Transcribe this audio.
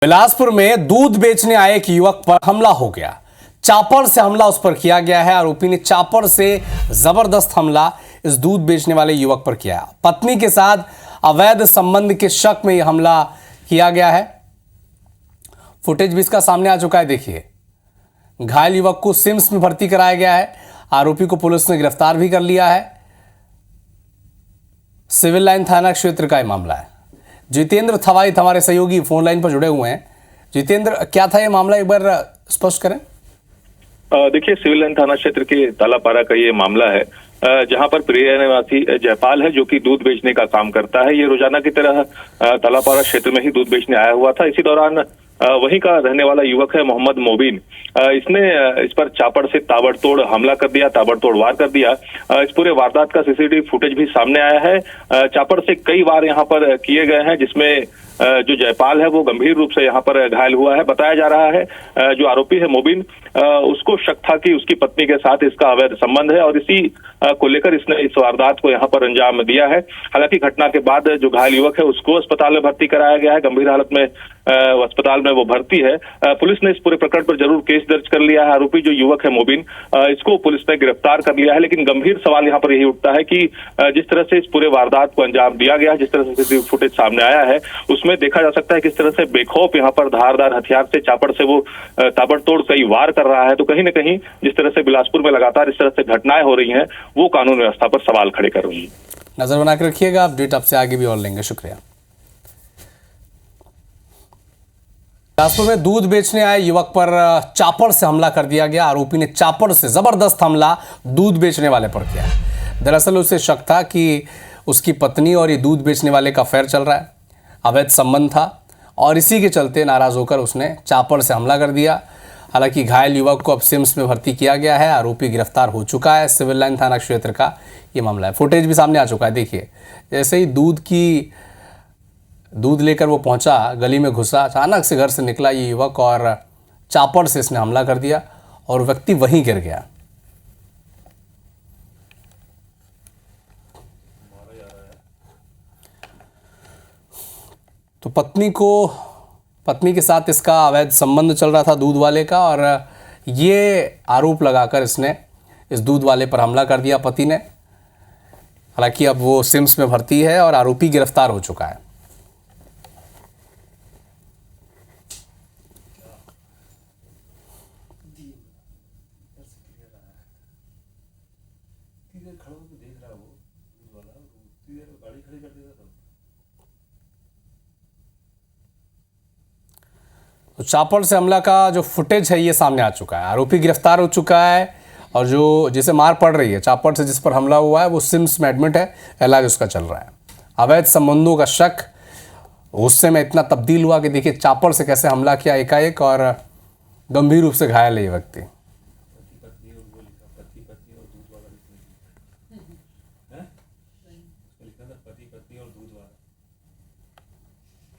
बिलासपुर में दूध बेचने आए एक युवक पर हमला हो गया। चापर से हमला उस पर किया गया है। आरोपी ने चापर से जबरदस्त हमला इस दूध बेचने वाले युवक पर किया। पत्नी के साथ अवैध संबंध के शक में यह हमला किया गया है। फुटेज भी इसका सामने आ चुका है। देखिए, घायल युवक को सिम्स में भर्ती कराया गया है। आरोपी को पुलिस ने गिरफ्तार भी कर लिया है। सिविल लाइन थाना क्षेत्र का यह मामला है। जितेंद्र थवाइत हमारे सहयोगी फोन लाइन पर जुड़े हुए हैं। जितेंद्र, क्या था ये मामला, एक बार स्पष्ट करें। देखिए, सिविल लाइन थाना क्षेत्र के तालापारा का ये मामला है, जहां पर प्रिय निवासी जयपाल है जो कि दूध बेचने का काम करता है। ये रोजाना की तरह तालापारा क्षेत्र में ही दूध बेचने आया हुआ था। इसी दौरान वहीं का रहने वाला युवक है मोहम्मद मोबिन। इसने इस पर चापड़ से ताबड़तोड़ हमला कर दिया, ताबड़तोड़ वार कर दिया। इस पूरे वारदात का सीसीटीवी फुटेज भी सामने आया है। चापड़ से कई वार यहाँ पर किए गए हैं, जिसमें जो जयपाल है वो गंभीर रूप से यहाँ पर घायल हुआ है। बताया जा रहा है जो आरोपी है मोबिन, उसको शक था कि उसकी पत्नी के साथ इसका अवैध संबंध है और इसी को लेकर इसने इस वारदात को यहाँ पर अंजाम दिया है। हालांकि घटना के बाद जो घायल युवक है उसको अस्पताल में भर्ती कराया गया है। गंभीर हालत में अस्पताल में वो भर्ती है। पुलिस ने इस पूरे प्रकरण पर जरूर केस दर्ज कर लिया है। आरोपी जो युवक है मोबिन, इसको पुलिस ने गिरफ्तार कर लिया है। लेकिन गंभीर सवाल यहाँ पर यही उठता है कि जिस तरह से इस पूरे वारदात को अंजाम दिया गया है, जिस तरह से सीसीटीवी फुटेज सामने आया है, उसमें देखा जा सकता है किस तरह से बेखौफ यहाँ पर धारदार हथियार से चापड़ से वो ताबड़तोड़ कई वार कर रहा है। तो कहीं ना कहीं जिस तरह से बिलासपुर में लगातार इस तरह से घटनाएं हो रही हैं, वो कानून व्यवस्था पर सवाल खड़े कर रही है। नजर बनाकर रखिएगा, अपडेट आपसे आगे भी और लेंगे। शुक्रिया। बिलासपुर में दूध बेचने आए युवक पर चापड़ से हमला कर दिया गया। आरोपी ने चापड़ से जबरदस्त हमला दूध बेचने वाले पर किया। दरअसल उसे शक था कि उसकी पत्नी और ये दूध बेचने वाले का अफेयर चल रहा है, अवैध संबंध था, और इसी के चलते नाराज होकर उसने चापड़ से हमला कर दिया। हालांकि घायल युवक को अब सिम्स में भर्ती किया गया है। आरोपी गिरफ्तार हो चुका है। सिविल लाइन थाना क्षेत्र का ये मामला है। फुटेज भी सामने आ चुका है। देखिए, जैसे ही दूध लेकर वो पहुंचा, गली में घुसा, अचानक से घर से निकला ये युवक और चापड़ से इसने हमला कर दिया और व्यक्ति वहीं गिर गया। तो पत्नी के साथ इसका अवैध संबंध चल रहा था दूध वाले का, और ये आरोप लगाकर इसने इस दूध वाले पर हमला कर दिया पति ने। हालांकि अब वो सिम्स में भर्ती है और आरोपी गिरफ्तार हो चुका है। तो चापड़ से हमला का जो फुटेज है ये सामने आ चुका है। आरोपी गिरफ्तार हो चुका है और जो जिसे मार पड़ रही है, चापड़ से जिस पर हमला हुआ है, वो सिम्स में एडमिट है, इलाज उसका चल रहा है। अवैध संबंधों का शक गुस्से में इतना तब्दील हुआ कि देखिए चापड़ से कैसे हमला किया एकाएक, और गंभीर रूप से घायल है ये व्यक्ति।